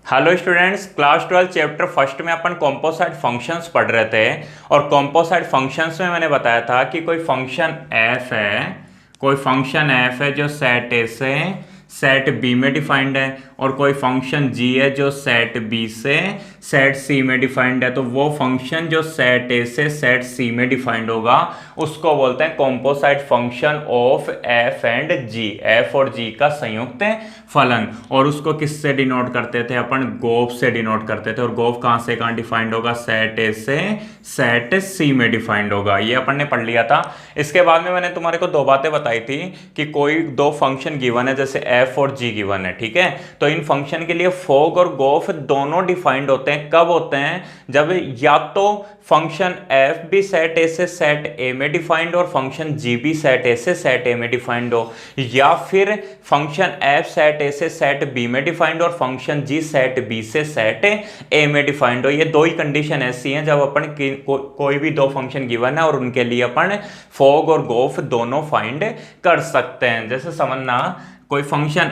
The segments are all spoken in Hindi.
Hello students, class 12 chapter first में अपन कॉम्पोसाइट फंक्शंस पढ़ रहे थे। और कॉम्पोसाइट फंक्शंस में मैंने बताया था कि कोई फंक्शन एफ है जो सेट ए से सेट बी में डिफाइंड है, और कोई फंक्शन जी है जो सेट बी से सेट सी में डिफाइंड है। तो वो फंक्शन जो सेट ए से सेट सी में डिफाइंड होगा उसको बोलते हैं composite function of F and G, F और जी का संयुक्त फलन। और उसको किससे डिनोट करते थे अपन? गोफ से डिनोट करते थे। और गोफ कहां से कहां डिफाइंड होगा? सेट ए से सेट सी में डिफाइंड होगा। ये अपन ने पढ़ लिया था। इसके बाद में मैंने तुम्हारे को दो बातें बताई थी कि कोई दो फंक्शन गिवन है, जैसे एफ और जी गिवन है, ठीक है। तो इन फंक्शन के लिए फोग और गोफ दोनों डिफाइंड होते हैं। कब होते हैं? जब या तो फंक्शन एफ भी सेट ए से सेट ए में डिफाइंड और फंक्शन जी भी सेट ए से सेट ए में डिफाइंड हो, या फिर फंक्शन एफ सेट ए से सेट बी में डिफाइंड और फंक्शन जी सेट बी से सेट ए में डिफाइंड हो। ये दो ही कंडीशन ऐसी हैं जब अपन कोई भी दो फंक्शन गिवन है और उनके लिए अपन फोग और गोफ दोनों फाइंड कर सकते हैं। जैसे समझना, कोई फंक्शन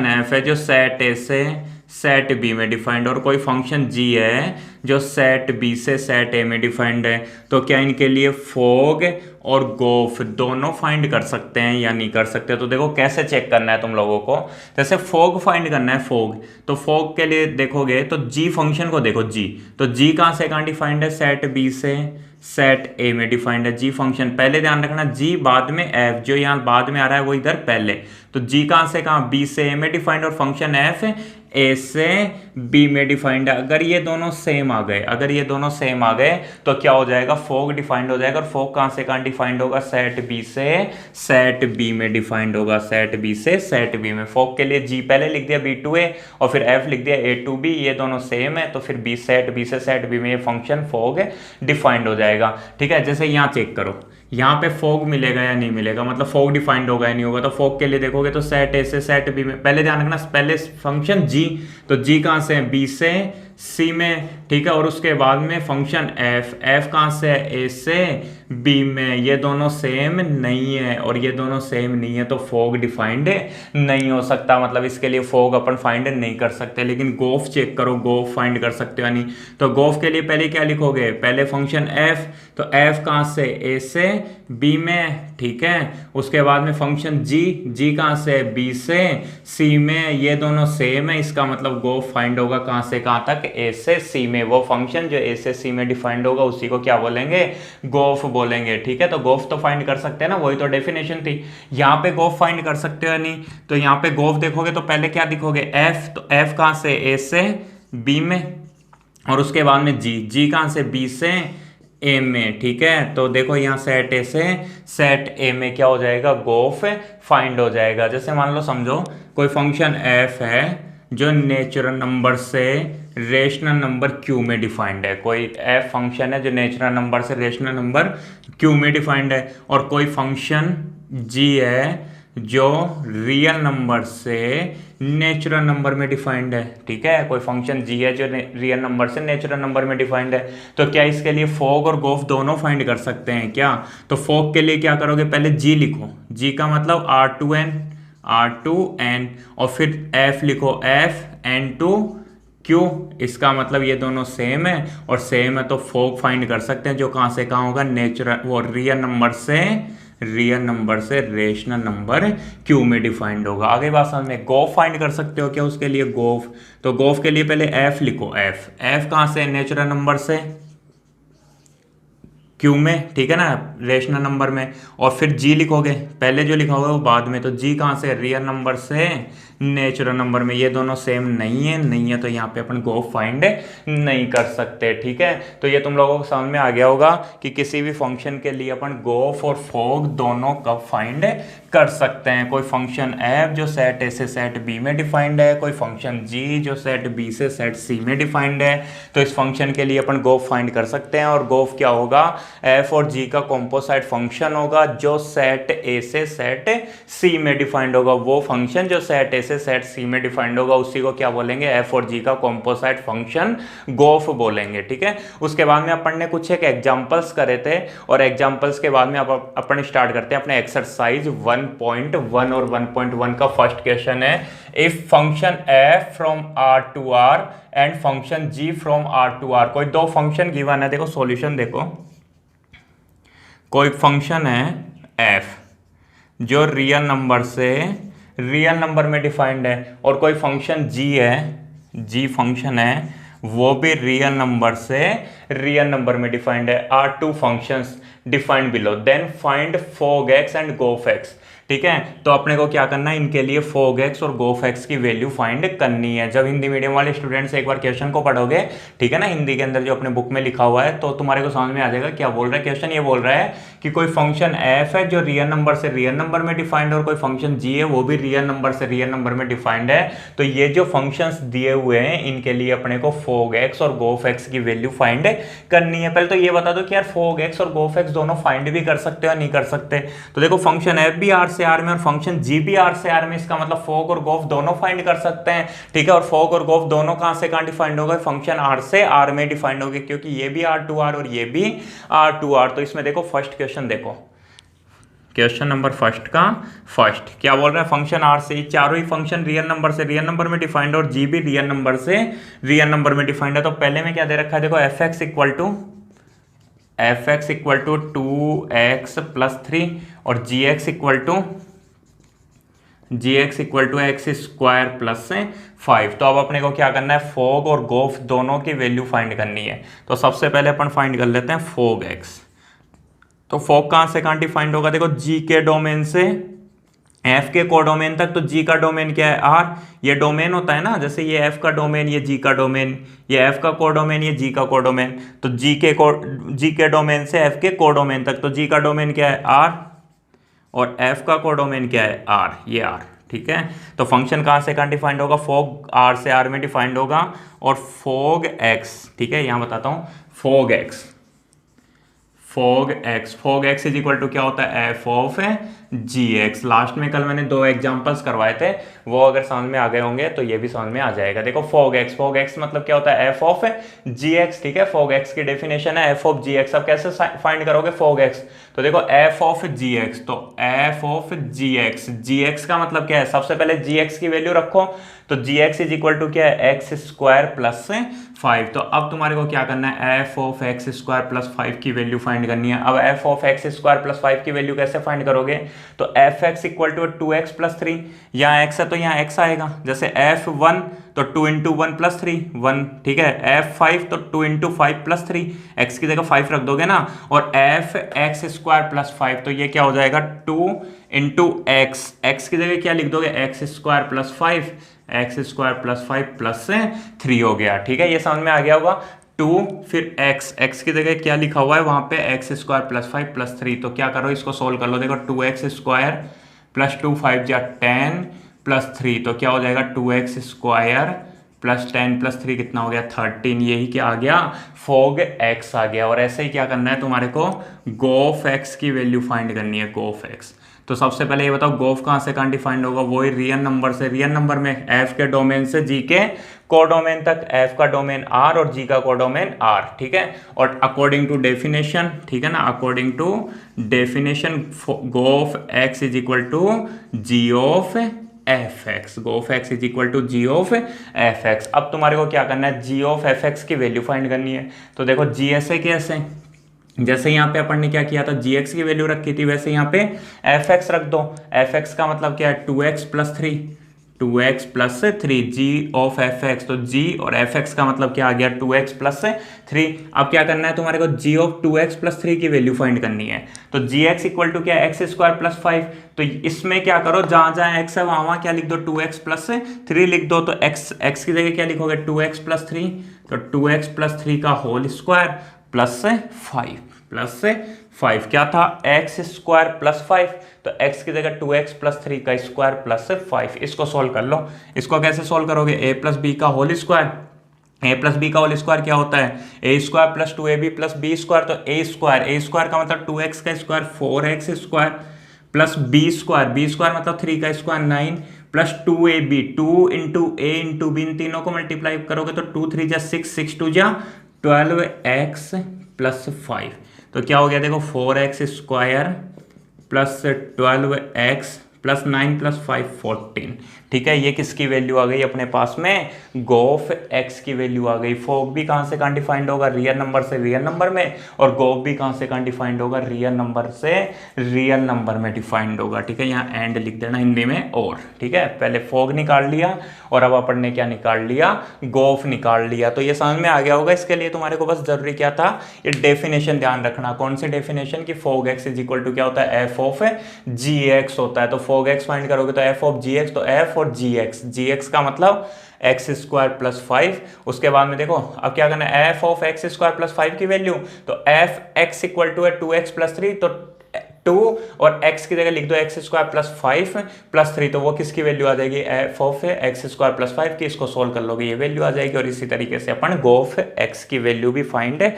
एफ है जो सेट ए से सेट बी में डिफाइंड, और कोई फंक्शन जी है जो सेट बी से सेट ए में डिफाइंड है। तो क्या इनके लिए फोग और गोफ दोनों फाइंड कर सकते हैं या नहीं कर सकते? तो देखो कैसे चेक करना है तुम लोगों को। जैसे फोग फाइंड करना है, तो फोग के लिए देखोगे तो जी फंक्शन को देखो, जी तो जी कहां से कहां डिफाइंड है? सेट बी से सेट ए में डिफाइंड है। जी फंक्शन पहले ध्यान रखना, जी बाद में एफ, जो यहाँ बाद में आ रहा है वो इधर पहले। तो जी कहां से कहां? बी से ए में डिफाइंड, और फंक्शन एफ ए से बी में डिफाइंड है। अगर ये दोनों सेम आ गए तो क्या हो जाएगा? फोग डिफाइंड हो जाएगा। और फोग कहां से कहां डिफाइंड होगा? सेट बी से सेट बी में डिफाइंड होगा, सेट बी से सेट बी में। फोग के लिए जी पहले लिख दिया बी टू ए, और फिर एफ लिख दिया ए टू बी, ये दोनों सेम है तो फिर बी से सेट बी में ये फंक्शन फोग डिफाइंड हो जाएगा। ठीक है, जैसे यहाँ चेक करो, यहाँ पे फोग मिलेगा या नहीं मिलेगा, मतलब फोग डिफाइंड होगा या नहीं होगा। तो फोग के लिए देखोगे तो सेट ए से सेट बी में, पहले ध्यान रखना पहले फंक्शन जी, तो जी कहां से है? बी से सी में, ठीक है। और उसके बाद में फंक्शन एफ कहां से है? ए से बी में। ये दोनों सेम नहीं है, और ये दोनों सेम नहीं है तो फोग डिफाइंड नहीं हो सकता, मतलब इसके लिए फोग अपन फाइंड नहीं कर सकते। लेकिन गोफ चेक करो, गोफ फाइंड कर सकते हो या नहीं। तो गोफ के लिए पहले क्या लिखोगे? पहले फंक्शन एफ, तो एफ कहां से? ए से बी में, ठीक है। उसके बाद में फंक्शन जी कहां से? बी से सी में। ये दोनों सेम है, इसका मतलब गोफ फाइंड होगा कहां से कहां तक? ए से सी में। वो फंक्शन जो ए से सी में डिफाइंड होगा उसी को क्या बोलेंगे? गोफ बोलेंगे, ठीक है। तो गोफ तो फाइंड कर सकते हैं ना, वही तो डेफिनेशन थी। यहाँ पे गोफ फाइंड कर सकते हो या नहीं? तो यहाँ पे गोफ देखोगे तो पहले क्या दिखोगे? एफ, तो एफ कहां से? ए से बी में, और उसके बाद में जी कहां से? बी से ए में, ठीक है। तो देखो यहाँ सेट ए से सेट ए में क्या हो जाएगा? गोफ फाइंड हो जाएगा। जैसे मान लो, समझो कोई फंक्शन एफ है जो नेचुरल नंबर से रेशनल नंबर क्यू में डिफाइंड है। कोई एफ फंक्शन है जो नेचुरल नंबर से रेशनल नंबर क्यू में डिफाइंड है, और कोई फंक्शन जी है जो रियल नंबर से नेचुरल नंबर में डिफाइंड है, ठीक है। कोई फंक्शन जी है जो रियल नंबर से नेचुरल नंबर में डिफाइंड है। तो क्या इसके लिए फोग और गोफ दोनों फाइंड कर सकते हैं क्या? तो फोग के लिए क्या करोगे? पहले जी लिखो, जी का मतलब R2N, और फिर एफ लिखो, F_N2Q। इसका मतलब ये दोनों सेम है, और सेम है तो फोग फाइंड कर सकते हैं, जो कहां से कहां होगा? नेचुरल, वो रियल नंबर से रेशनल नंबर क्यू में डिफाइंड होगा। आगे बात समझ में। गोफ फाइंड कर सकते हो क्या उसके लिए? गोफ, तो गोफ के लिए पहले एफ लिखो, एफ कहां से? नेचुरल नंबर से क्यू में, ठीक है ना, रेशनल नंबर में। और फिर जी लिखोगे, पहले जो लिखा होगा वो बाद में। तो जी कहां से? रियल नंबर से नेचुरल नंबर में। ये दोनों सेम नहीं है तो यहाँ पे अपन गोफ फाइंड नहीं कर सकते, ठीक है। तो ये तुम लोगों को समझ में आ गया होगा कि किसी भी फंक्शन के लिए अपन गोफ और फोग दोनों कब फाइंड कर सकते हैं। कोई फंक्शन एफ जो सेट ए से सेट बी में डिफाइंड है, कोई फंक्शन जी जो सेट बी से सेट सी में डिफाइंड है, तो इस फंक्शन के लिए अपन गोफ फाइंड कर सकते हैं। और गोफ क्या होगा? एफ और जी का कॉम्पोसाइट फंक्शन होगा जो सेट ए से सेट सी में डिफाइंड होगा। वो फंक्शन जो सेट ए से सेट सी में डिफाइंड होगा उसी को क्या बोलेंगे, एफ और जी का कॉम्पोसाइट फंक्शन गोफ बोलेंगे। ठीक है, उसके बाद में अपन ने कुछ एक एग्जांपल्स करे थे और एग्जांपल्स के बाद में अपन स्टार्ट करते हैं अपने एक्सरसाइज 1.1 और 1.1 का फर्स्ट क्वेश्चन है, if function f from R to R and function g from R to R. कोई दो फंक्शन गिवन है, देखो सॉल्यूशन देखो, कोई फंक्शन है एफ जो रियल नंबर से रियल नंबर में डिफाइंड है और कोई फंक्शन जी है, जी फंक्शन है वो भी रियल नंबर से रियल नंबर में डिफाइंड है, are two functions defined below, then find fog x and gof x. ठीक है, तो अपने को क्या करना है, इनके लिए फोग एक्स और गोफ एक्स की वैल्यू फाइंड करनी है। जब हिंदी मीडियम वाले स्टूडेंट्स एक बार क्वेश्चन को पढ़ोगे, ठीक है ना, हिंदी के अंदर जो अपने बुक में लिखा हुआ है, तो तुम्हारे को समझ में आ जाएगा क्या बोल रहा है क्वेश्चन। ये बोल रहा है कि कोई फंक्शन एफ है जो रियल नंबर से रियल नंबर में डिफाइंड और कोई फंक्शन जी है वो भी रियल नंबर से रियल नंबर में डिफाइंड है। तो ये जो फंक्शंस दिए हुए हैं इनके लिए अपने को फोग एक्स और गोफ एक्स की वैल्यू फाइंड करनी है। पहले तो ये बता दो कि यार फोग एक्स और गोफ एक्स दोनों फाइंड भी कर सकते हो या नहीं कर सकते। तो देखो फंक्शन एफ भी आर से आर में और फंक्शन जी भी आर से आर में, इसका मतलब फोग और गोफ दोनों फाइंड कर सकते हैं। ठीक है, और फोग और गोफ दोनों कहां से कहां डिफाइंड होगा, फंक्शन आर से आर में डिफाइंड होगी, क्योंकि ये भी आर टू आर और ये भी आर टू आर। तो इसमें देखो फर्स्ट क्वेश्चन देखो, क्वेश्चन नंबर फर्स्ट का फर्स्ट क्या बोल रहा है, फंक्शन आर से चारों ही फंक्शन रियल नंबर से रियल नंबर में डिफाइंड और जी भी रियल नंबर से रियल नंबर में डिफाइंड है। तो पहले में क्या दे रखा है, देखो f x equal to 2x plus 3 और g x equal to x square plus 5। तो अब अपने को क्या करना है, फोग और गोफ दोनों की वैल्यू फाइंड करनी है। तो सबसे पहले अपन फाइंड कर लेते हैं फोग एक्स। तो फोग कहां से कहां डिफाइंड होगा, देखो जी के डोमेन से एफ के कोडोमेन तक। तो जी का डोमेन क्या है, आर। ये डोमेन होता है ना, जैसे ये एफ का डोमेन, ये जी का डोमेन, ये एफ का कोडोमेन, ये जी का कोडोमेन। तो जी के डोमेन से एफ के कोडोमेन तक, तो जी का डोमेन क्या है, आर, और एफ का कोडोमेन क्या है, आर, ये आर। ठीक है, तो फंक्शन कहां से कहां डिफाइंड होगा, फोग आर से आर में डिफाइंड होगा और फोग एक्स। ठीक है, यहां बताता हूं, fog x is equal to क्या होता है, f of g x. Last में कल मैंने दो एग्जांपल्स करवाए थे, वो अगर समझ में आ गए होंगे तो ये भी समझ में आ जाएगा। देखो फोग एक्स मतलब क्या होता है, एफ ऑफ जी एक्स। ठीक है, फोग एक्स की डेफिनेशन है एफ ऑफ जी एक्स। अब कैसे फाइंड करोगे फोग एक्स, तो देखो एफ ऑफ जी एक्स, तो एफ ऑफ जी एक्स का मतलब क्या है, सबसे पहले जी एक्स की वैल्यू रखो। तो g x is equal to क्या है, एक्स स्क्वायर प्लस 5। तो अब तुम्हारे को क्या करना है, f of x square plus 5 की वैल्यू फाइंड करनी है। अब f of x square plus 5 की वैल्यू कैसे फाइंड करोगे, तो f x equal to 2x plus 3, यहाँ x है तो यहाँ x आएगा। जैसे f1 तो 2 इंटू 1 प्लस 3 1। ठीक है, f5 तो 2 इंटू 5 प्लस 3, x की जगह 5 रख दोगे ना, और एफ एक्स स्क्वायर प्लस 5 तो ये क्या हो जाएगा, 2 इंटू x की जगह क्या लिख दोगे, x square plus 5, x square plus 5 plus 3 हो गया। ठीक है, ये समझ में आ गया होगा। 2 फिर x की जगह क्या लिखा हुआ है वहां पे, एक्स स्क्वायर प्लस 5 प्लस 3। तो क्या करो, इसको सोल्व कर लो। देखो 2x स्क्वायर प्लस 2 5 जा 10 प्लस 3, तो क्या हो जाएगा, 2x स्क्वायर प्लस 10 प्लस 3 कितना हो गया, 13। यही क्या आ गया, फोग एक्स आ गया। और ऐसे ही क्या करना है तुम्हारे को, गोफ एक्स की वैल्यू फाइंड करनी है, गोफ एक्स। तो सबसे पहले ये बताओ गोफ कहां से कहां डिफाइंड होगा, वही रियल नंबर से रियल नंबर में, एफ के डोमेन से जी के कोडोमेन तक, एफ का डोमेन आर और जी का कोडोमेन आर। ठीक है, और अकॉर्डिंग टू डेफिनेशन, ठीक है ना, according to definition g of x is equal to g of f x, g of x is equal to g of f x. अब तुम्हारे को क्या करना है, जी ऑफ एफ एक्स की वैल्यू फाइंड करनी है। तो देखो जी ऐसे कैसे, जैसे यहाँ पे अपन ने क्या किया था, जी एक्स की वैल्यू रखी थी, वैसे यहाँ पे एफ एक्स रख दो। एफ एक्स का मतलब क्या है, 2x plus 3, g of f x. तो जी और एफ एक्स का मतलब क्या आ गया, 2x प्लस 3। अब क्या करना है तुम्हारे को, जी ऑफ 2x प्लस 3 की वैल्यू फाइंड करनी है। तो जी एक्स इक्वल टू क्या है, एक्स स्क्वायर प्लस 5। तो इसमें क्या करो, जहां जहां x है वहां क्या लिख दो, 2x प्लस 3 लिख दो। तो x की जगह क्या लिखोगे, 2x प्लस 3, तो 2x प्लस 3 का होल स्क्वायर प्लस 5 क्या था, एक्स स्क्वायर प्लस 5। तो x की जगह 2x प्लस 3 का स्क्वायर प्लस 5। इसको सोल्व कर लो। इसको कैसे सोल्व करोगे, a प्लस बी का whole square. a plus b का होल स्क्वायर क्या होता है, a square plus 2ab plus B square. तो a स्क्वायर का मतलब 2x का square 4x square plus b square मतलब 3 का square 9 plus 2ab, 2 into a into b, इन तीनों को मल्टीप्लाई करोगे तो 2 3 जा 6, 6 2 जा 12x प्लस 5। तो क्या हो गया देखो 4x square plus 12x plus 9 plus 5 14। ठीक है, ये किसकी वैल्यू आ गई अपने पास में, गोफ x की वैल्यू आ गई। फोग भी कहाँ से कहाँ डिफाइंड होगा, रियल नंबर से रियल नंबर में, और गोफ भी कहाँ से कहाँ डिफाइंड होगा, रियल नंबर से रियल नंबर में डिफाइंड होगा। ठीक है, यहाँ एंड लिख देना हिंदी में और। ठीक है, पहले फोग निकाल लिया और अब अपन ने क्या निकाल लिया, गोफ निकाल लिया। तो ये समझ में आ गया होगा। इसके लिए तुम्हारे को बस जरूरी क्या था, ये डेफिनेशन ध्यान रखना। कौन सी डेफिनेशन की, fog x is equal to क्या होता है, एफ ऑफ जी एक्स होता है। तो फोग एक्स फाइंड करोगे तो एफ ऑफ जी एक्स, तो एफ और जी एक्स का मतलब एक्स स्क्वायर प्लस 5। उसके बाद में देखो अब क्या करना है, f of x square plus 5 की वैल्यू, तो एफ एक्स इक्वल टू है 2x प्लस 3, तो 2 और x की जगह लिख दो एक्स स्क्वायर प्लस 5 प्लस 3, तो वो किसकी वैल्यू आ जाएगी, F of x square plus 5 की। इसको सोल्व कर लोगे ये वैल्यू आ जाएगी। और इसी तरीके से अपन गोफ x की वैल्यू भी फाइंड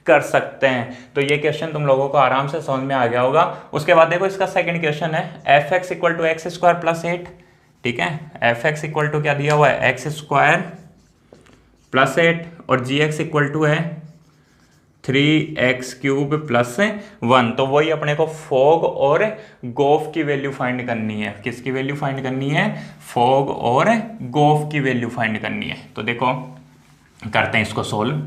कर सकते हैं। तो ये क्वेश्चन तुम लोगों को आराम से समझ में आ गया होगा। उसके बाद देखो इसका सेकंड क्वेश्चन है, f x equal to x square plus 8। ठीक है, एफ एक्स इक्वल टू क्या दिया हुआ है, एक्स स्क्वायर प्लस 8, और जी एक्स इक्वल टू है 3x क्यूब प्लस 1। तो वही अपने को फोग और गोफ की वैल्यू फाइंड करनी है। किसकी वैल्यू फाइंड करनी है, फोग और गोफ की वैल्यू फाइंड करनी है। तो देखो करते हैं इसको सोल्व।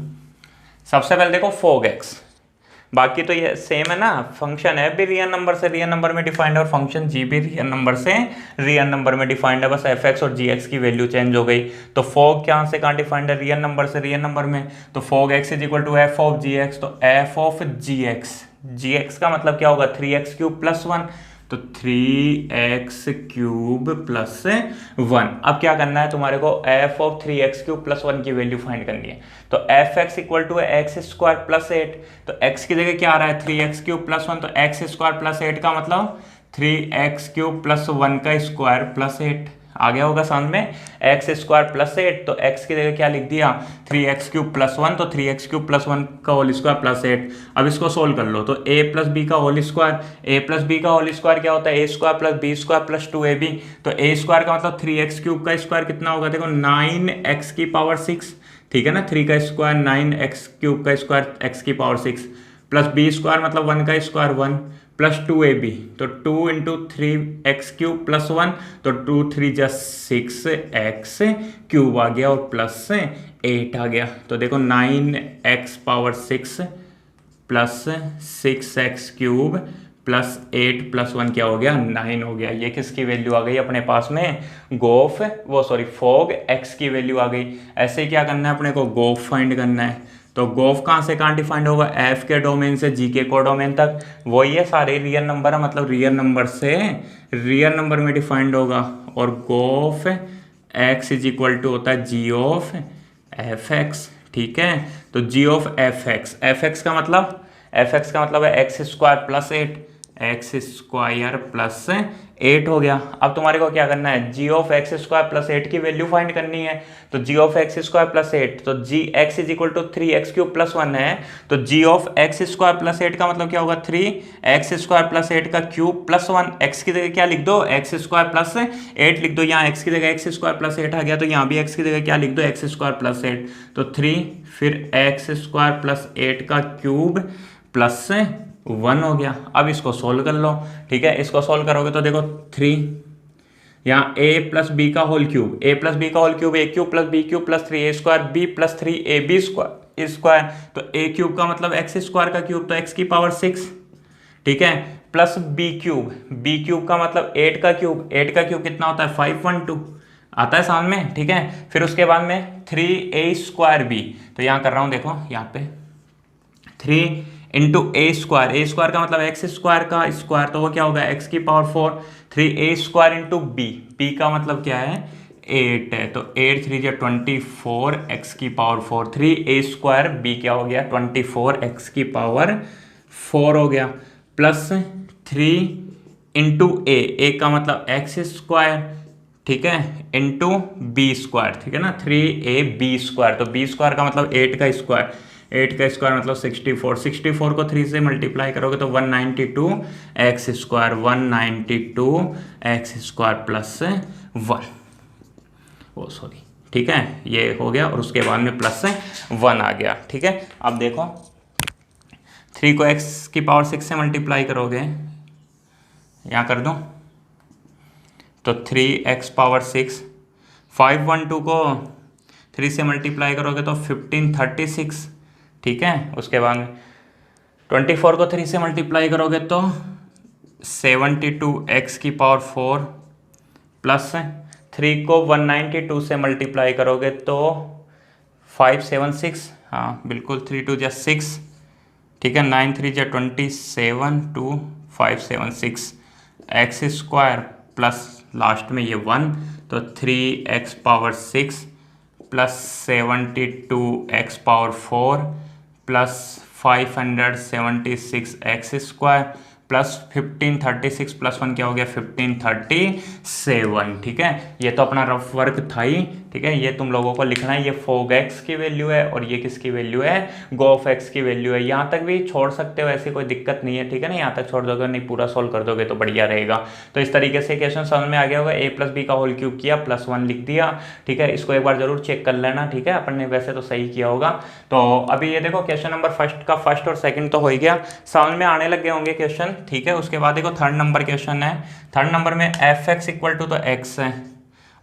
सबसे पहले देखो फोग एक्स, बाकी तो ये सेम है ना, फंक्शन है भी रियल नंबर से रियल नंबर में डिफाइंड है और फंक्शन जी भी रियल नंबर से रियल नंबर में डिफाइंड है, बस एफ एक्स और जी एक्स की वैल्यू चेंज हो गई। तो फोग कहाँ से कहाँ डिफाइंड है, रियल नंबर से रियल नंबर में। तो fog x is equal to f of g x, तो एफ ऑफ जी एक्स का मतलब क्या होगा, 3x क्यूब प्लस 1, तो 3x क्यूब प्लस 1। अब क्या करना है तुम्हारे को, F of 3x cube plus 1 की वैल्यू फाइंड करनी है। तो एफ एक्स इक्वल टू है एक्स स्क्वायर प्लस 8, तो x की जगह क्या आ रहा है 3x क्यूब प्लस 1, तो एक्स स्क्वायर प्लस 8 का मतलब 3x क्यूब प्लस 1 का स्क्वायर प्लस 8। आ गया होगा समझ में, एक्स स्क्वायर प्लस 8, तो x की जगह क्या लिख दिया 3x क्यूब प्लस 1, तो 3x क्यूब प्लस 1 का होल स्क्वायर प्लस 8। अब इसको सोल्व कर लो, तो a प्लस बी का whole square, a plus b का होल स्क्वायर क्या होता है, a square plus B square plus 2ab। तो a स्क्वायर का मतलब 3x क्यूब का स्क्वायर कितना होगा, देखो 9x की पावर 6। ठीक है ना, 3 का स्क्वायर 9x क्यूब का स्क्वायर x की पावर 6, प्लस बी स्क्वायर मतलब 1 का स्क्वायर 1 प्लस 2ab, तो 2 इंटू 3x क्यूब प्लस 1, तो 2 3 जा 6x क्यूब आ गया और प्लस 8 आ गया। तो देखो 9x power 6 plus 6x cube plus 8 plus 1 क्या हो गया, 9 हो गया। ये किसकी वैल्यू आ गई अपने पास में, गोफ फोग x की वैल्यू आ गई। ऐसे ही क्या करना है अपने को, गोफ फाइंड करना है। तो गोफ कहाँ से कहाँ डिफाइंड होगा, एफ के डोमेन से जी के कोडोमेन तक, वही है सारे रियल नंबर है, मतलब रियल नंबर से रियल नंबर में डिफाइंड होगा। और गोफ एक्स इज इक्वल टू होता है जी ऑफ एफ एक्स। ठीक है, तो जी ऑफ एफ एक्स का मतलब है x square plus 8, x square plus 8 हो गया। अब तुम्हारे को क्या करना है, g of x square plus 8 की वैल्यू फाइंड करनी है। तो g of x square plus 8, तो g x is equal to 3x cube plus 1 है, तो g of x square plus 8 का मतलब क्या होगा, 3x स्क्वायर प्लस 8 का क्यूब प्लस 1। x की जगह क्या लिख दो, एक्स स्क्वायर प्लस 8 लिख दो, यहाँ x की जगह एक्स स्क्वायर प्लस 8 आ गया, तो यहाँ भी x की जगह क्या लिख दो, एक्स स्क्वायर प्लस 8, तो 3 फिर एक्स स्क्वायर प्लस 8 का क्यूब प्लस 1 हो गया। अब इसको सोल्व कर लो। ठीक है, इसको सोल्व करोगे तो देखो 3 यहाँ a प्लस बी का whole cube, a plus b का whole cube, a cube plus b cube plus 3 a square, b plus 3 a b square, तो a क्यूब का मतलब x स्क्वायर का क्यूब, तो x की पावर 6। ठीक है, प्लस b क्यूब का मतलब 8 का क्यूब, 8 का क्यूब कितना होता है 512 आता है सामने। ठीक है, फिर उसके बाद में 3a स्क्वायर b, तो यहाँ कर रहा हूँ देखो, यहाँ पे 3 इंटू ए स्क्वायर का मतलब एक्स स्क्वायर का स्क्वायर, तो वो क्या होगा x की power 4, 3a square into b का मतलब क्या है 8 है, तो 8 3 जा 24 x की पावर 4, 3a स्क्वायर b क्या हो गया 24 x की पावर 4 हो गया, प्लस 3 इंटू ए का मतलब x स्क्वायर, ठीक है, इंटू बी स्क्वायर, ठीक है ना, 3ab स्क्वायर, तो b स्क्वायर का मतलब 8 का स्क्वायर, 8 का स्क्वायर मतलब 64 को 3 से मल्टीप्लाई करोगे तो 192 x square, 192 x square plus 1, ओ सॉरी, ठीक है, ये हो गया और उसके बाद में प्लस 1 आ गया। ठीक है, अब देखो 3 को x की पावर 6 से मल्टीप्लाई करोगे, यहाँ कर दूँ तो 3x पावर 6, 512 को 3 से मल्टीप्लाई करोगे तो 1536। ठीक है, उसके बाद 24 को 3 से मल्टीप्लाई करोगे तो 72x की पावर 4 प्लस 3 को 192 से मल्टीप्लाई करोगे तो 576, हाँ बिल्कुल, 3 2 जा 6, ठीक है, 9 3 जा 27 2 576 एक्स स्क्वायर प्लस लास्ट में ये 1, तो 3x power 6 plus 72x power 4 plus 576 x square plus 1536 plus 1 क्या हो गया 1537। ठीक है, ये तो अपना रफ वर्क था ही। ठीक है, ये तुम लोगों को लिखना है, ये फोग एक्स की वैल्यू है और ये किसकी वैल्यू है, गोफ एक्स की वैल्यू है। यहाँ तक भी छोड़ सकते हो, ऐसी कोई दिक्कत नहीं है। ठीक है ना, यहाँ तक छोड़ दोगे, नहीं पूरा सोल्व कर दोगे तो बढ़िया रहेगा। तो इस तरीके से क्वेश्चन समझ में आ गया होगा। a + b का होल क्यूब किया, +1 लिख दिया। ठीक है, इसको एक बार जरूर चेक कर लेना। ठीक है, अपन ने वैसे तो सही किया होगा। तो अभी ये देखो क्वेश्चन नंबर फर्स्ट का फर्स्ट और सेकंड तो हो ही गया, समझ में आने लग गए होंगे क्वेश्चन। ठीक है, उसके बाद देखो थर्ड नंबर क्वेश्चन है। थर्ड नंबर में fx इक्वल टू तो x है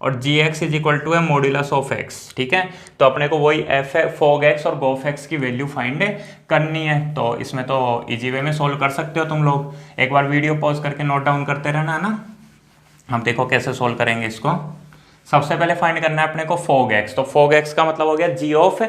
और gx इज इक्वल टू है मॉड्यूलस ऑफ x। ठीक है, तो अपने को वही फोग एक्स और गोफ एक्स की वैल्यू फाइंड करनी है। तो इसमें तो इजी वे में सोल्व कर सकते हो तुम लोग, एक बार वीडियो पॉज करके नोट डाउन करते रहना है ना। हम देखो कैसे सोल्व करेंगे इसको। सबसे पहले फाइंड करना है अपने को फोग एक्स। तो फोग एक्स का मतलब हो गया g of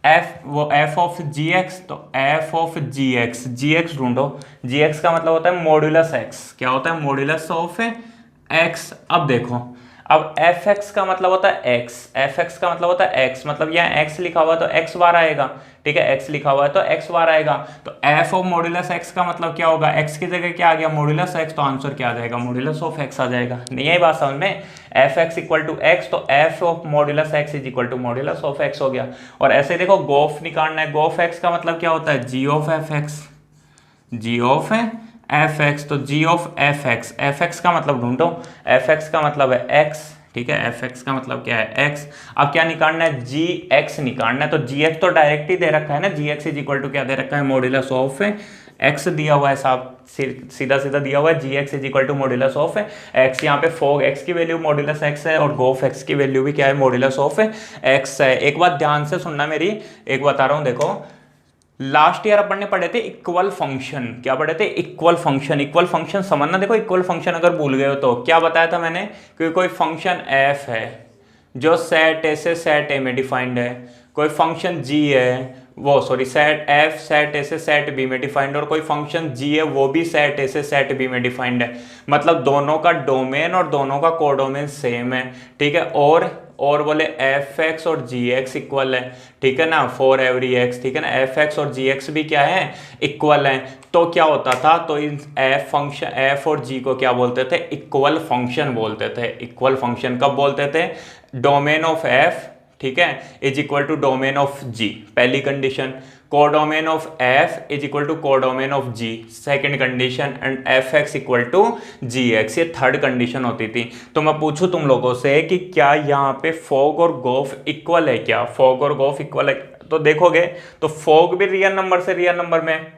f of g x, तो f ऑफ जी एक्स ढूंढो। जी एक्स का मतलब होता है मॉड्यूलस एक्स। क्या होता है, मॉड्यूलस ऑफ एक्स। अब देखो, अब एफ एक्स का मतलब होता है एक्स, एफ एक्स का मतलब होता है एक्स, मतलब यहाँ एक्स लिखा हुआ है तो एक्स बार आएगा। ठीक है, एक्स लिखा हुआ है तो एक्स बार आएगा। तो एफ ऑफ मॉड्यूलस एक्स का मतलब क्या होगा, एक्स की जगह क्या आ गया, मॉड्यूलस एक्स, तो आंसर क्या आ जाएगा, मॉड्यूलस ऑफ एक्स आ जाएगा। नहीं है बात समझ में, f x equal to x, तो f of modulus x is equal to modulus of x हो गया। और ऐसे देखो गोफ निकालना है, गोफ एक्स का मतलब क्या होता है, g of f x, g of f x, तो जी ऑफ एफ एक्स का मतलब ढूंढो, एफ एक्स का मतलब है एक्स। ठीक है, एफ एक्स का मतलब क्या है, एक्स। अब क्या निकालना है, जी एक्स निकालना है। तो जी एक्स तो डायरेक्ट ही दे रखा है ना, जी एक्स इज इक्वल टू क्या दे रखा है, मॉड्यूलस ऑफ एक्स दिया हुआ है साहब, सीधा सीधा दिया हुआ है, g x is equal to modulus of x. यहाँ पे फोग एक्स की वैल्यू मॉड्यूलस एक्स है और गोफ एक्स की वैल्यू भी क्या है, मॉड्यूलस ऑफ एक्स है। एक बात ध्यान से सुनना मेरी, एक बता रहा हूँ, देखो लास्ट ईयर अपन ने पढ़े थे इक्वल फंक्शन। क्या पढ़े थे, इक्वल फंक्शन। इक्वल फंक्शन समझना, देखो इक्वल फंक्शन अगर भूल गए हो तो क्या बताया था मैंने, कि कोई फंक्शन एफ है जो सेट ए से सेट ए में डिफाइंड है, कोई फंक्शन जी है वो सॉरी सेट एफ सेट ए से सेट बी में डिफाइंड है, और कोई फंक्शन जी है वो भी सेट ए से सेट बी में डिफाइंड है। मतलब दोनों का डोमेन और दोनों का कोडोमेन सेम है। ठीक है, और बोले एफ एक्स और जी एक्स इक्वल है। ठीक है ना, फॉर एवरी एक्स। ठीक है ना, एफ एक्स और जी एक्स भी क्या है, इक्वल है। तो क्या होता था, तो इन एफ फंक्शन एफ और जी को क्या बोलते थे, इक्वल फंक्शन बोलते थे। इक्वल फंक्शन कब बोलते थे, डोमेन ऑफ एफ, ठीक है, is equal to domain of g, पहली condition. Codomain of f is equal to codomain of g, second condition. And f x equal to g x, ये थर्ड कंडीशन होती थी। तो मैं पूछूं तुम लोगों से कि क्या यहाँ पे फोग और गोफ इक्वल है, क्या फोग और गोफ इक्वल है? तो देखोगे तो फोग भी रियल नंबर से रियल नंबर में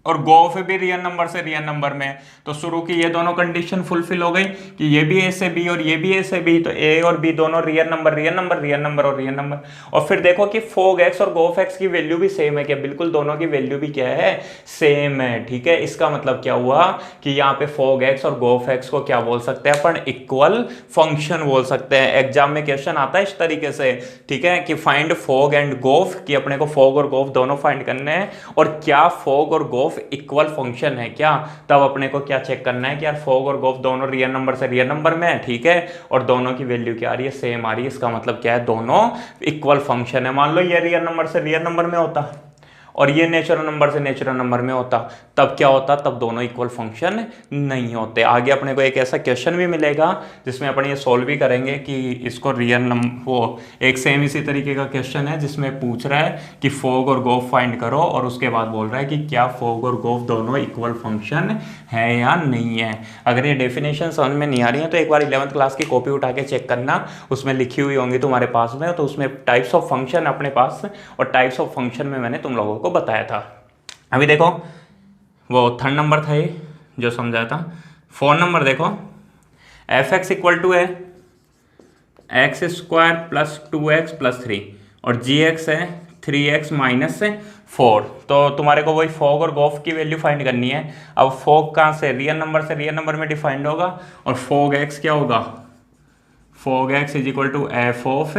और गोफ भी रियल नंबर से रियल नंबर में। तो शुरू की ये दोनों कंडीशन फुलफिल हो गई कि ये भी ए से बी और ये भी ए से बी, तो ए और बी दोनों real number real number real number और रियल नंबर। और फिर देखो कि फोग एक्स और गोफ एक्स की वैल्यू भी सेम है क्या, बिल्कुल दोनों की वैल्यू भी क्या है, सेम है। ठीक है, इसका मतलब क्या हुआ कि यहाँ पे फोग एक्स और गोफ एक्स को क्या बोल सकते हैं अपन, इक्वल फंक्शन बोल सकते हैं। एग्जाम में क्वेश्चन आता है इस तरीके से, ठीक है, कि फाइंड फोग एंड गोफ, कि अपने को फोग और गोफ दोनों फाइंड करने हैं और क्या फोग और गोफ इक्वल फंक्शन है क्या। तब अपने को क्या चेक करना है कि यार फोग और गोफ दोनों रियल नंबर से रियल नंबर में है, ठीक है, और दोनों की वैल्यू क्या आ रही है, सेम आ रही है। इसका मतलब क्या है, दोनों इक्वल फंक्शन है। मान लो ये रियल नंबर से रियल नंबर में होता और ये नेचुरल नंबर से नेचुरल नंबर में होता, तब क्या होता, तब दोनों इक्वल फंक्शन नहीं होते। आगे अपने को एक ऐसा क्वेश्चन भी मिलेगा जिसमें अपन ये सोल्व भी करेंगे कि इसको रियल नंबर, वो एक सेम इसी तरीके का क्वेश्चन है जिसमें पूछ रहा है कि फोग और गोफ फाइंड करो और उसके बाद बोल रहा है कि क्या फोग और गोफ दोनों इक्वल फंक्शन है या नहीं है। अगर ये डेफिनेशन समझ में नहीं आ रही है तो एक बार 11th क्लास की कॉपी उठा के चेक करना, उसमें लिखी हुई होंगी तुम्हारे पास में, तो उसमें टाइप्स ऑफ फंक्शन अपने पास, और टाइप्स ऑफ फंक्शन में मैंने तुम लोगों को बताया था। अभी देखो वो 3rd नंबर था ये जो समझाया था। 4 नंबर देखो, एफ एक्स इक्वल टू है x square plus 2x plus 3 और जी एक्स है 3x माइनस 4। तो तुम्हारे को वही फोग और गोफ की वैल्यू फाइंड करनी है। अब फोग कहाँ से, रियल नंबर से रियल नंबर में डिफाइंड होगा, और फोग एक्स क्या होगा, fog x is equal to f of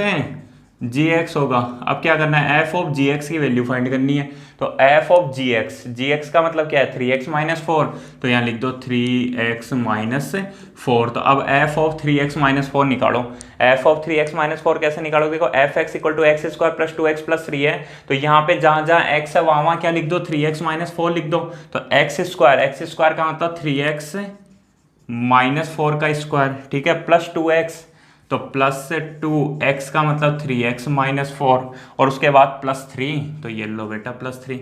g x होगा। अब क्या करना है, एफ ऑफ जी एक्स की वैल्यू फाइंड करनी है। तो एफ ऑफ जी एक्स का मतलब क्या है, 3x माइनस 4, तो यहाँ लिख दो 3x माइनस 4। तो अब एफ ऑफ 3x माइनस 4 निकालो। एफ ऑफ 3x माइनस 4 कैसे निकालो, देखो f x equal to x square plus 2x plus 3 है, तो यहाँ पे जहाँ जहाँ x है वहाँ क्या लिख दो, 3x माइनस 4 लिख दो। तो एक्स स्क्वायर का मतलब 3x माइनस 4 का स्क्वायर, ठीक है, प्लस 2x, तो प्लस 2x का मतलब 3x माइनस 4, और उसके बाद प्लस 3, तो ये लो बेटा प्लस 3।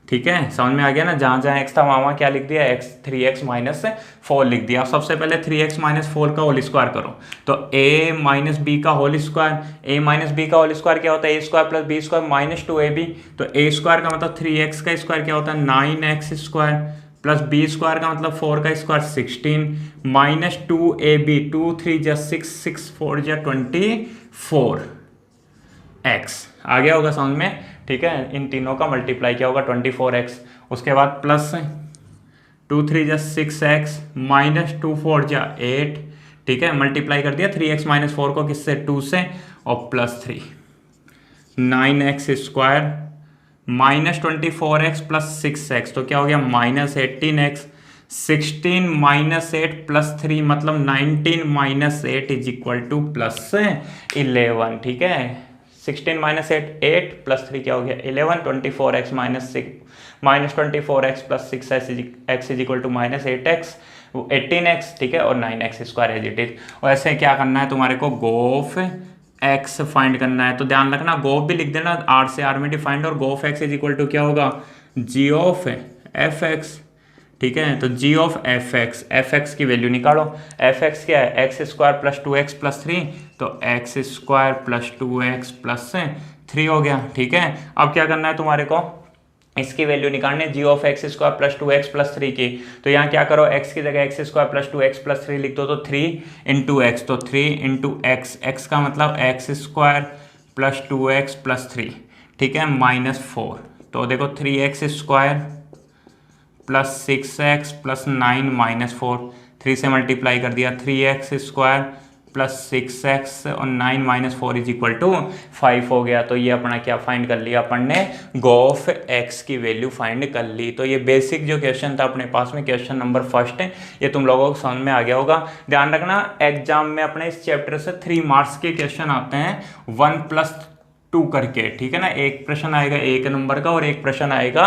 ठीक है, समझ में आ गया ना, जहाँ जहाँ x था वहाँ क्या लिख दिया, x 3x माइनस 4 लिख दिया। सबसे पहले 3x माइनस 4 का होल स्क्वायर करो, तो a माइनस बी का whole square, a minus B का होल स्क्वायर क्या होता है, a square plus B square minus 2ab, तो a स्क्वायर का मतलब 3x का स्क्वायर क्या होता है 9x square, plus B square का मतलब 4 का स्क्वायर 16, माइनस 2ab, 2 3 जा 6, 6 4 जा 24 x आ गया होगा समझ में। ठीक है, इन तीनों का मल्टीप्लाई क्या होगा 24x, उसके बाद प्लस 2 3 जा 6x माइनस 2 4 जा 8, ठीक है, मल्टीप्लाई कर दिया 3x माइनस 4 को किससे, 2 से, और plus 3 9x square minus 24x plus 6x, तो क्या हो गया माइनस 18x, 16 माइनस 8 प्लस 3 मतलब 19 minus 8 is equal two plus 11। ठीक है, 16 माइनस 8 प्लस 3 क्या हो गया 11, 24x minus 24x plus 6x is equal to minus 8x 18x, ठीक है, और 9x square as it is. और ऐसे क्या करना है तुम्हारे को, गोफ एक्स फाइंड करना है, तो ध्यान रखना गोफ भी लिख देना आर से आर में डिफाइंड, और गोफ एक्स इज इक्वल टू क्या होगा जी ऑफ एफ एक्स। ठीक है, तो जी ऑफ एफ एक्स की वैल्यू निकालो। एफ एक्स क्या है, x square plus 2x plus 3, तो x square plus 2x plus 3 हो गया। ठीक है, अब क्या करना है तुम्हारे को, इसकी वैल्यू निकालनी है g of x square plus 2x plus 3 की। तो यहाँ क्या करो, x की जगह x square plus 2x plus 3 लिख दो, तो 3 इंटू एक्स, तो 3 इंटू एक्स, एक्स का मतलब x square plus 2x plus 3, ठीक है, माइनस 4। तो देखो 3x square plus 6x plus 9 minus 4, 3 से मल्टीप्लाई कर दिया, 3x स्क्वायर प्लस 6x और 9 माइनस 4 इज इक्वल टू 5 हो गया। तो ये अपना क्या फाइंड कर लिया अपन ने, गोफ x की वैल्यू फाइंड कर ली। तो ये बेसिक जो क्वेश्चन था अपने पास में, क्वेश्चन नंबर 1 है, ये तुम लोगों को समझ में आ गया होगा। ध्यान रखना एग्जाम में अपने इस चैप्टर से 3 मार्क्स के क्वेश्चन आते हैं 1+2 करके, ठीक है ना। एक प्रश्न आएगा 1 नंबर का और एक प्रश्न आएगा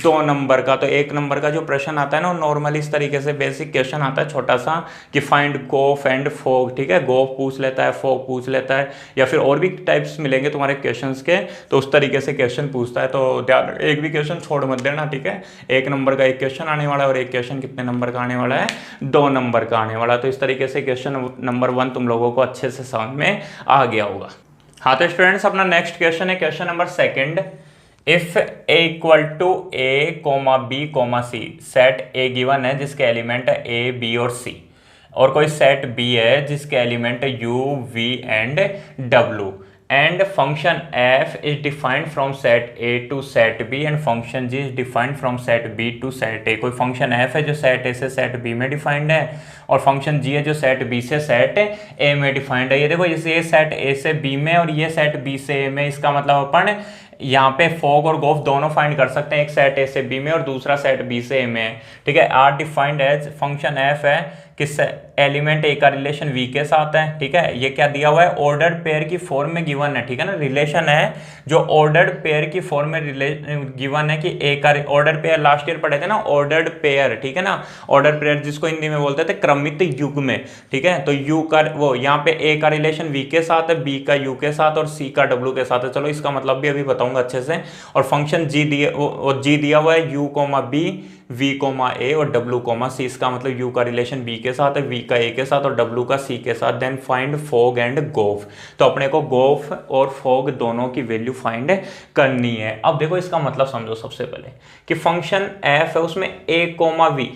2 नंबर का। तो 1 नंबर का जो प्रश्न आता है ना, नॉर्मली इस तरीके से बेसिक क्वेश्चन आता है छोटा सा कि फाइंड गोफ एंड फोग, ठीक है, गोफ पूछ लेता है, फोग पूछ लेता है, या फिर और भी टाइप्स मिलेंगे तुम्हारे क्वेश्चंस के, तो उस तरीके से क्वेश्चन पूछता है। तो ध्यान, एक भी क्वेश्चन छोड़ मत देना, ठीक है। 1 नंबर का एक क्वेश्चन आने वाला है और एक क्वेश्चन कितने नंबर का आने वाला है, 2 नंबर का आने वाला है। तो इस तरीके से क्वेश्चन नंबर 1 तुम लोगों को अच्छे से समझ में आ गया होगा। हाँ तो स्टूडेंट्स, अपना नेक्स्ट क्वेश्चन है question number 2। If A equal to A comma B comma C, set A given है जिसके एलिमेंट है ए बी और सी, और कोई सेट बी है जिसके एलिमेंट है U V and W, and function f is defined from set A to set B and function g is defined from set B to set A। कोई फंक्शन f है जो सेट A से सेट B में डिफाइंड है, और फंक्शन g है जो सेट B से सेट A में डिफाइंड है। ये देखो, ये सेट A से B में और ये सेट B से A में, इसका मतलब अपन यहाँ पे फॉग और गोफ दोनों फाइंड कर सकते हैं, एक सेट ए से बी में और दूसरा सेट बी से ए में है, ठीक है। R defined as function F है किस एलिमेंट ए का रिलेशन वी के साथ है, ठीक है। ये क्या दिया हुआ है, ऑर्डर्ड पेयर की फॉर्म में गिवन है, ठीक है ना। रिलेशन है जो ऑर्डर्ड पेयर की फॉर्म में गिवन है कि ए का ऑर्डर पेयर, लास्ट ईयर पढ़े थे ना ऑर्डर्ड पेयर, ठीक है ना। ऑर्डर पेयर जिसको हिंदी में बोलते थे क्रमित युग्म, ठीक है। तो यू का वो यहाँ पे ए का रिलेशन वी के साथ है, बी का यू के साथ और सी का डब्ल्यू के साथ है। चलो इसका मतलब भी अभी बताऊंगा अच्छे से। और फंक्शन जी दिया हुआ है u comma b, v comma a और w कोमा सी। इसका मतलब u का रिलेशन b के साथ है, v का a के साथ और w का c के साथ। देन फाइंड फॉग एंड गोफ। तो अपने को गोफ और फॉग दोनों की वैल्यू फाइंड करनी है। अब देखो इसका मतलब समझो सबसे पहले कि फंक्शन f है उसमें a कोमा v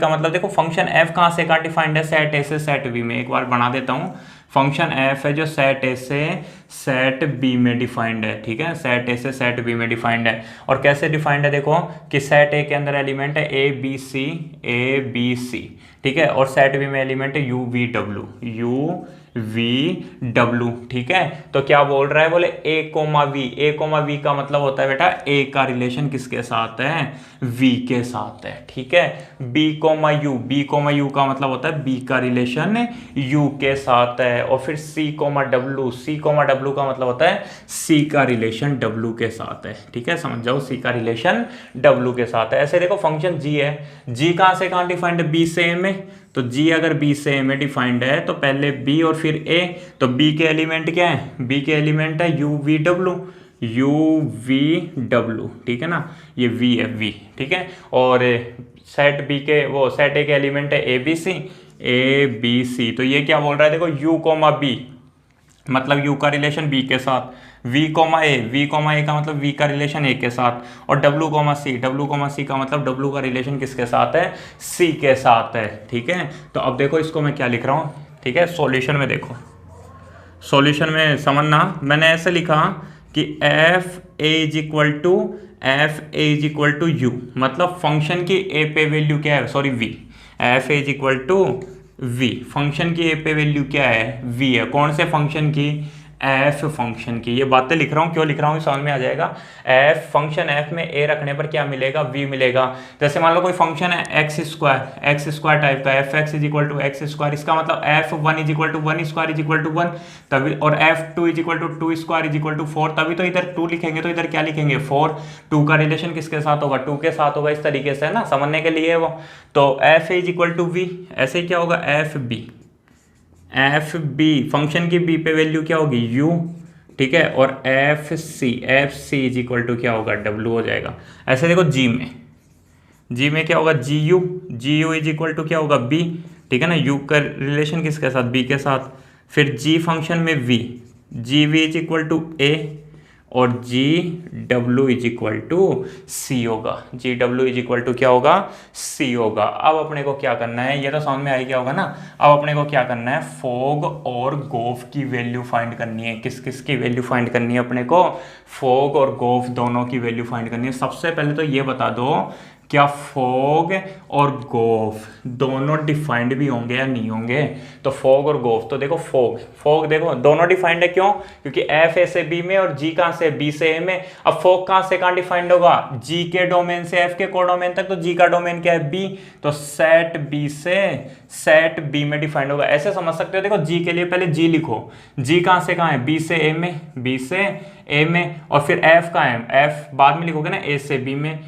का मतलब देखो फंक्शन f कहाँ से कहाँ डिफाइंड है, सेट a से सेट b में। एक बार बना देता हूँ, फंक्शन f है जो सेट a से सेट b में डिफाइंड है, ठीक है। सेट a से सेट b में डिफाइंड है। और कैसे डिफाइंड है देखो कि सेट a के अंदर एलिमेंट है a b c, ठीक है। और सेट b में एलिमेंट है u v w, ठीक है। तो क्या बोल रहा है, बोले a कोमा v का मतलब होता है बेटा a का रिलेशन किसके साथ है, v के साथ है, ठीक है। b कोमा u का मतलब होता है b का रिलेशन u के साथ है। और फिर c कोमा w का मतलब होता है c का रिलेशन w के साथ है, ठीक है। समझ जाओ, c का रिलेशन w के साथ है। ऐसे देखो फंक्शन g है, g कहाँ से कहाँ डिफाइंड है, b से a में। तो g अगर b से a में डिफाइंड है तो पहले b और फिर a, तो b के एलिमेंट क्या है, b के एलिमेंट है u v w, ठीक है ना। ये v है v, ठीक है। और सेट b के वो सेट a के एलिमेंट है a b c। तो ये क्या बोल रहा है देखो u कोमा b मतलब u का रिलेशन b के साथ, v कोमा a का मतलब v का रिलेशन a के साथ। और w कोमा c का मतलब w का रिलेशन किसके साथ है, c के साथ है, ठीक है। तो अब देखो इसको मैं क्या लिख रहा हूँ, ठीक है। सॉल्यूशन में देखो, सॉल्यूशन में समझना, मैंने ऐसे लिखा कि F A is equal to U, मतलब फंक्शन की ए पे वैल्यू क्या है, sorry V. F A is equal to V, function की ए पे वैल्यू क्या है, वी है। कौन से फंक्शन की, एफ फंक्शन की। ये बातें लिख रहा हूँ, क्यों लिख रहा हूँ समझ में आ जाएगा। एफ फंक्शन एफ में ए रखने पर क्या मिलेगा, वी मिलेगा। जैसे मान लो कोई फंक्शन है एक्स स्क्वायर टाइप का, F x is equal to x square, इसका मतलब F one is equal to one square is equal to one, तभी। और F two is equal to two square is equal to four, तभी तो इधर टू लिखेंगे तो इधर क्या लिखेंगे, फोर। टू का रिलेशन किसके साथ होगा, टू के साथ होगा। इस तरीके से है ना, समझने के लिए वो। तो F is equal to V, ऐसे क्या होगा, एफ बी फंक्शन की बी पे वैल्यू क्या होगी, यू, ठीक है। और F C is equal to क्या होगा, डब्ल्यू हो जाएगा। ऐसे देखो जी में क्या होगा, जी यू इज इक्वल टू क्या होगा, बी, ठीक है ना। यू का रिलेशन किसके साथ, बी के साथ। फिर जी फंक्शन में V is equal to A और G W is equal to C होगा। G W is equal to क्या होगा, सी होगा। अब अपने को क्या करना है, ये तो समझ में आई क्या होगा ना। अब अपने को क्या करना है, फॉग और गोफ की वैल्यू फाइंड करनी है। किस किस की वैल्यू फाइंड करनी है अपने को, फॉग और गोफ दोनों की वैल्यू फाइंड करनी है। सबसे पहले तो ये बता दो क्या फॉग और गोफ दोनों डिफाइंड भी होंगे या नहीं होंगे। तो फॉग और गोफ, तो देखो फॉग देखो दोनों डिफाइंड है, क्यों, क्योंकि एफ ए से बी में और जी कहां से, बी से ए में। अब फॉग कहां से कहां डिफाइंड होगा, जी के डोमेन से एफ के कोडोमेन तक। तो जी का डोमेन क्या है, बी, तो सेट बी से सेट बी में डिफाइंड होगा। ऐसे समझ सकते हो, देखो जी के लिए पहले जी लिखो, जी कहां से कहां है, बी से ए में, और फिर एफ का है, एफ बाद में लिखोगे ना, ए से बी में।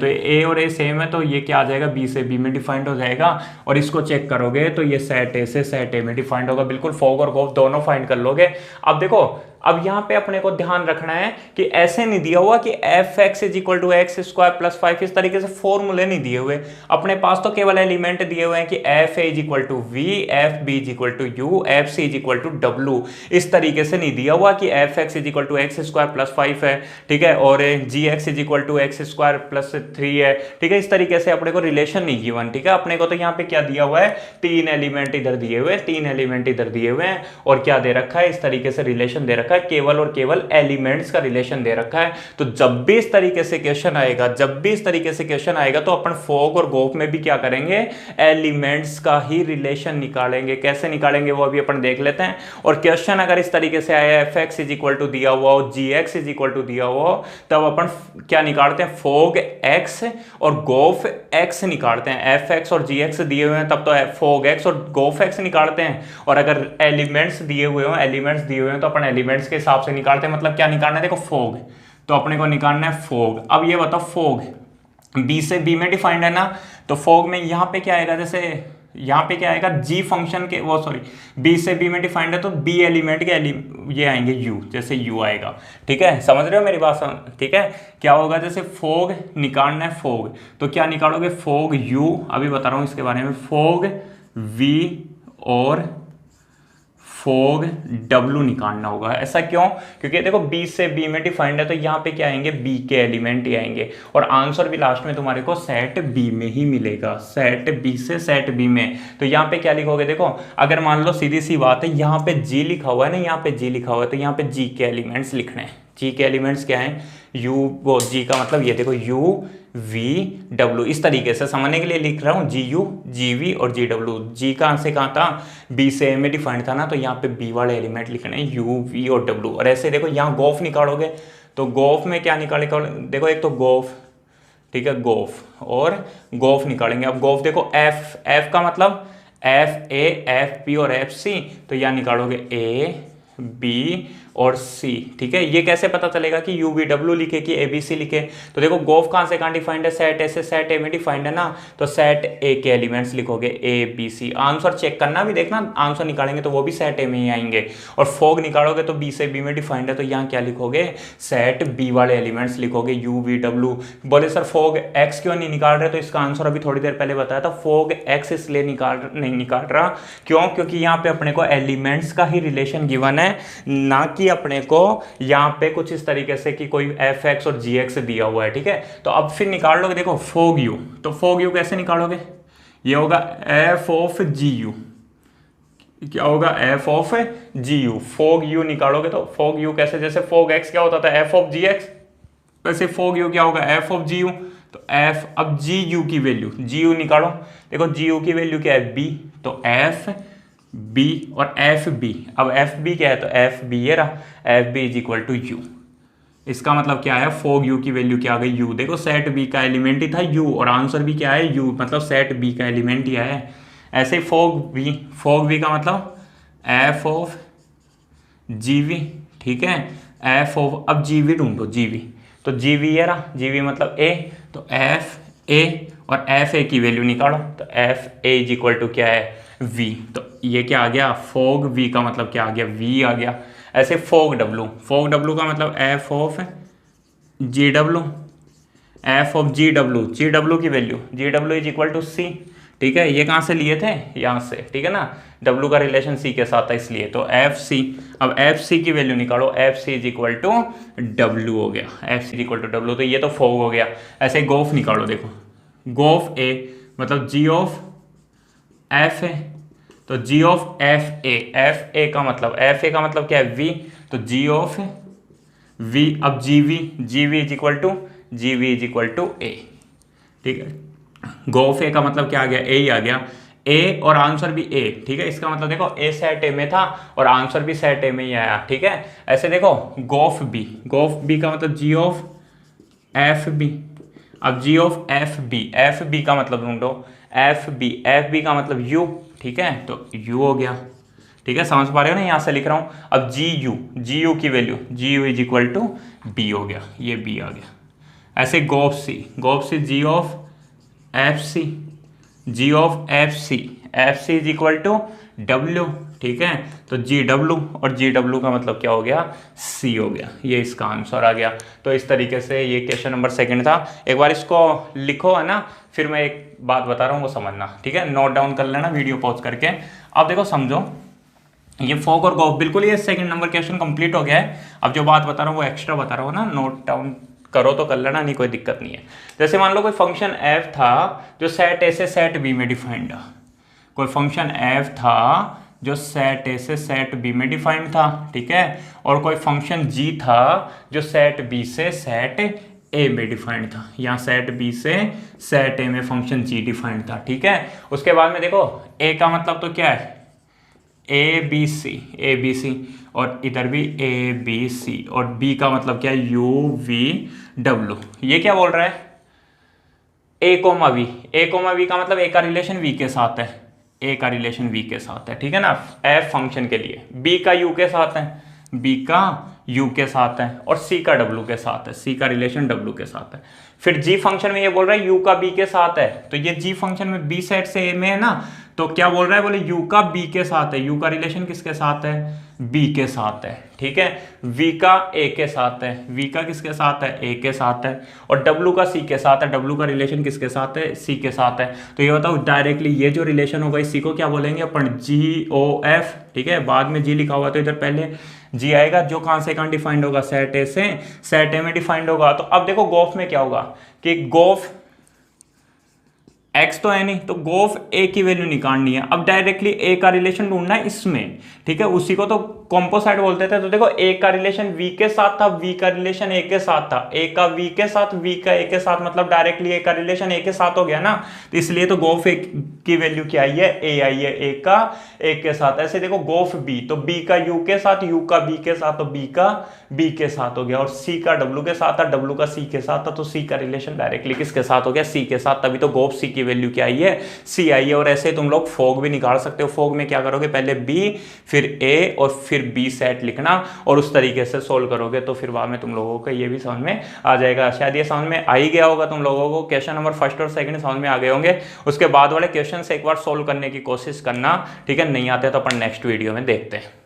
तो ए और ए सेम है, तो ये क्या आ जाएगा, बी से बी में डिफाइंड हो जाएगा। और इसको चेक करोगे तो ये सेट ए से सेट ए में डिफाइंड होगा। बिल्कुल फॉग और गोफ दोनों फाइंड कर लोगे। अब देखो, अब यहाँ पे अपने को ध्यान रखना है कि ऐसे नहीं दिया हुआ कि F x is equal to x square plus 5, इस तरीके से फॉर्मूले नहीं दिए हुए अपने पास। तो केवल एलिमेंट दिए हुए हैं कि F A is equal to v, f B is equal to u, f C is equal to डब्ल्यू। इस तरीके से नहीं दिया हुआ कि F x is equal to x square plus 5 है, ठीक है, और g x is equal to x square plus 3 है, ठीक है। इस तरीके से अपने को रिलेशन नहीं गिवन, ठीक है। अपने को तो यहाँ पे क्या दिया हुआ है, 3 एलिमेंट इधर दिए हुए हैं, 3 एलिमेंट इधर दिए हुए हैं, और क्या दे रखा है, इस तरीके से रिलेशन दे रखा है। रखा है, केवल और केवल एलिमेंट्स का रिलेशन दे रखा है। तो जब भी इस तरीके से क्वेश्चन आएगा तो अपन फॉग और गोफ में भी क्या करेंगे, एलिमेंट्स का ही रिलेशन निकालेंगे। कैसे निकालेंगे वो अभी अपन देख लेते हैं। और क्वेश्चन अगर इस तरीके से आया F x is equal to दिया हुआ हो, G x is equal to दिया हुआ हो, तब अपन क्या निकालते हैं, फॉग एक्स और गोफ एक्स निकालते हैं। एफ एक्स और जी एक्स दिए हुए हैं तब तो फॉग एक्स और गोफ एक्स निकालते हैं। और अगर एलिमेंट्स दिए हुए हैं तो अपन एलिमेंट्स के हिसाब से निकालते हैं। मतलब क्या निकालना है, देखो फॉग, तो अपने को निकालना है फॉग। अब ये बताओ फॉग बी से बी में डिफाइंड है ना, तो फॉग में यहाँ पे क्या आएगा, जैसे यहाँ पे क्या आएगा, जी फंक्शन के वो सॉरी बी से बी में डिफाइंड है तो बी एलिमेंट के ये आएंगे यू, जैसे यू आएगा। ठीक है, समझ रहे हो मेरी बात? ठीक है, क्या होगा, जैसे फोग निकालना है फोग, तो क्या निकालोगे, फोग यू, अभी बता रहा हूँ इसके बारे में, फोग वी और फोग डब्लू निकालना होगा। ऐसा क्यों, क्योंकि देखो बी से बी में डिफाइंड है तो यहाँ पे क्या आएंगे, बी के एलिमेंट ही आएंगे। और आंसर भी लास्ट में तुम्हारे को सेट बी में ही मिलेगा, सेट बी से सेट बी में। तो यहाँ पे क्या लिखोगे, देखो अगर मान लो सीधी सी बात है, यहाँ पे जी लिखा हुआ है ना, यहाँ पे जी लिखा हुआ है, तो यहाँ पे जी के एलिमेंट्स लिखने हैं। जी के एलिमेंट्स क्या है, यू, वो जी का मतलब ये देखो यू वी डब्ल्यू, इस तरीके से समझने के लिए लिख रहा हूँ, जी यू जी वी और जी डब्ल्यू। जी कहाँ से कहाँ था, बी से ए में डिफाइंड था ना, तो यहाँ पे बी वाले एलिमेंट लिखने हैं, यू वी और डब्ल्यू। और ऐसे देखो यहाँ गोफ निकालोगे तो गोफ में क्या निकाले, देखो एक तो गोफ, ठीक है, गोफ और गोफ निकालेंगे। अब गोफ देखो एफ, एफ का मतलब एफ ए एफ बी और एफ सी, तो यहाँ निकालोगे ए बी और सी। ठीक है, ये कैसे पता चलेगा कि यू वी डब्ल्यू लिखे कि ए बी सी लिखे, तो देखो गोफ कहाँ से कहाँ डिफाइंड है, सेट ए से सेट ए में डिफाइंड है ना, तो सेट ए के एलिमेंट्स लिखोगे A B C. Answer check करना भी, देखना आंसर निकालेंगे तो वो भी सेट ए में ही आएंगे। और फोग निकालोगे तो बी से बी में डिफाइंड है, तो यहाँ क्या लिखोगे, सेट बी वाले एलिमेंट्स लिखोगे यू वी डब्ल्यू। बोले सर फोग एक्स क्यों नहीं निकाल रहे, तो इसका आंसर अभी थोड़ी देर पहले बताया था, फोग एक्स इसलिए नहीं निकाल रहा, क्यों, क्योंकि यहाँ पे अपने को एलिमेंट्स का ही रिलेशन गिवन है, ना कि अपने को यहाँ पे कुछ इस तरीके से कि कोई एफ एक्स और जी एक्स दिया हुआ है। ठीक है, तो अब फिर निकाल लोगे, देखो फोग यू, तो फोग यू कैसे निकालोगे, ये होगा एफ ऑफ जी यू, क्या होगा, F of G U. Fog U निकालोगे तो फोग यू कैसे, जैसे फोग एक्स क्या होता था, एफ ऑफ जी एक्स, वैसे फोग यू क्या होगा, एफ ऑफ जी यू। तो एफ, अब जी यू की वैल्यू, जी यू निकालो, देखो जी यू की वैल्यू क्या है, बी, तो एफ बी और एफ बी। अब एफ बी क्या है, तो एफ बी ये रहा, F B is equal to U. इसका मतलब क्या है, फोग यू की वैल्यू क्या आ गई, यू। देखो सेट बी का एलिमेंट ही था यू और आंसर भी क्या है, यू, मतलब सेट बी का एलिमेंट ही है। ऐसे फोग वी का मतलब एफ ऑफ जी वी। ठीक है, एफ ऑफ, अब जी वी ढूंढो, जी वी, तो जी वी ये रहा, जी वी मतलब ए, तो एफ ए और एफ ए की वैल्यू निकालो, तो F A is equal to क्या है, वी। तो ये क्या आ गया, फोग वी का मतलब क्या आ गया, वी आ गया। ऐसे फोग डब्लू का मतलब F of G W, F of G W की value, G W is equal to C. ठीक है, ये कहाँ से लिए थे, यहाँ से, ठीक है ना, डब्लू का रिलेशन सी के साथ था इसलिए, तो एफ सी। अब एफ सी की वैल्यू निकालो, F C is equal to W हो गया, F C is equal to W, तो ये तो फोग हो गया। ऐसे गोफ निकालो, देखो गोफ ए मतलब जी ऑफ एफ ए, तो जी ऑफ एफ ए का मतलब क्या है, वी, तो जी ऑफ वी। अब G V is equal to A. ठीक है, गोफ ए का मतलब क्या आ गया, ए ही आ गया, ए और आंसर भी ए। ठीक है, इसका मतलब देखो ए सेट ए में था और आंसर भी सेट ए में ही आया। ठीक है, ऐसे देखो गोफ बी का मतलब जी ऑफ एफ बी। अब जी ऑफ एफ बी का मतलब ढूंढो, एफ बी का मतलब यू। ठीक है, तो यू हो गया। ठीक है, समझ पा रहे हो ना, यहाँ से लिख रहा हूँ। अब जी यू की value, g u is equal to b हो गया, ये बी आ गया। ऐसे g of c g of f C is equal to डब्ल्यू। ठीक है, तो जी डब्ल्यू और जी डब्ल्यू का मतलब क्या हो गया, सी हो गया, ये इसका आंसर आ गया। तो इस तरीके से ये क्वेश्चन नंबर 2 था। एक बार इसको लिखो, है ना, फिर मैं एक बात बता रहा हूँ वो समझना। ठीक है, नोट डाउन कर लेना वीडियो पॉज करके। अब देखो समझो, ये फोग और गोफ, बिल्कुल ये 2 नंबर क्वेश्चन कंप्लीट हो गया है। अब जो बात बता रहा हूँ वो एक्स्ट्रा बता रहा हूँ ना, नोट डाउन करो तो कर लेना, नहीं कोई दिक्कत नहीं है। जैसे मान लो कोई फंक्शन एफ था जो सेट ए से सेट बी में डिफाइंड है, कोई फंक्शन एफ था जो सेट ए से सेट बी में डिफाइंड था, ठीक है, और कोई फंक्शन जी था जो सेट बी से सेट ए में डिफाइंड था। यहाँ सेट बी से सेट ए में फंक्शन जी डिफाइंड था, ठीक है। उसके बाद में देखो ए का मतलब तो क्या है, ए बी सी, और इधर भी ए बी सी, और बी का मतलब क्या है, यू वी डब्ल्यू। ये क्या बोल रहा है, ए कोमा वी का मतलब ए का रिलेशन वी के साथ है, ए का रिलेशन वी के साथ है, ठीक है ना, एफ फंक्शन के लिए। बी का यू के साथ है, बी का यू के साथ है, और सी का डब्ल्यू के साथ है, सी का रिलेशन डब्ल्यू के साथ है। फिर जी फंक्शन में ये बोल रहा है यू का बी के साथ है, तो ये जी फंक्शन में बी सेट से ए में है ना, तो क्या बोल रहा है, बोले यू का बी के साथ है, यू का रिलेशन किसके साथ है, बी के साथ है, ठीक है। वी का ए के साथ है, वी का किसके साथ है, ए के साथ है, और डब्ल्यू का सी के साथ है, डब्ल्यू का रिलेशन किसके साथ है, सी के साथ है। तो ये बताओ डायरेक्टली ये जो रिलेशन होगा इसी को क्या बोलेंगे अपन, जी ओ एफ, ठीक है। बाद में जी लिखा हुआ तो इधर पहले जी आएगा, जो कहां से कहां डिफाइंड होगा, सेट ए से सेट ए में डिफाइंड होगा। तो अब देखो गोफ में क्या होगा कि गोफ एक्स तो है नहीं, तो गोफ ए की वैल्यू निकालनी है। अब डायरेक्टली ए का रिलेशन ढूंढना है इसमें, ठीक है, उसी को तो कॉम्पोसाइड बोलते थे। तो देखो ए का रिलेशन वी के साथ था, वी का रिलेशन ए के साथ था, ए का वी के साथ, वी का ए के साथ, मतलब डायरेक्टली ए का रिलेशन ए के साथ हो गया ना, तो इसलिए तो गोफ ए की वैल्यू क्या आई है, ए आई है, ए का ए के साथ। ऐसे देखो गोफ बी, तो बी का यू के साथ, यू का बी के साथ, तो बी का बी के साथ हो गया, और सी का डब्ल्यू के साथ था, डब्ल्यू का सी के साथ था, तो सी का रिलेशन डायरेक्टली किसके साथ हो गया, सी के साथ, तभी तो गोफ सी की वैल्यू क्या आई है, सी आई है। और ऐसे तुम लोग फोग भी निकाल सकते हो। फोग में क्या करोगे, पहले बी फिर ए और फिर बी सेट लिखना, और उस तरीके से सोल्व करोगे, तो फिर बाद में तुम लोगों को ये भी समझ में आ जाएगा। शायद ये समझ में आ ही गया होगा तुम लोगों को, क्वेश्चन नंबर फर्स्ट और सेकंड समझ में आ गए होंगे। उसके बाद वाले क्वेश्चन से एक बार सोल्व करने की कोशिश करना, ठीक है, नहीं आते तो अपन नेक्स्ट वीडियो में देखते हैं।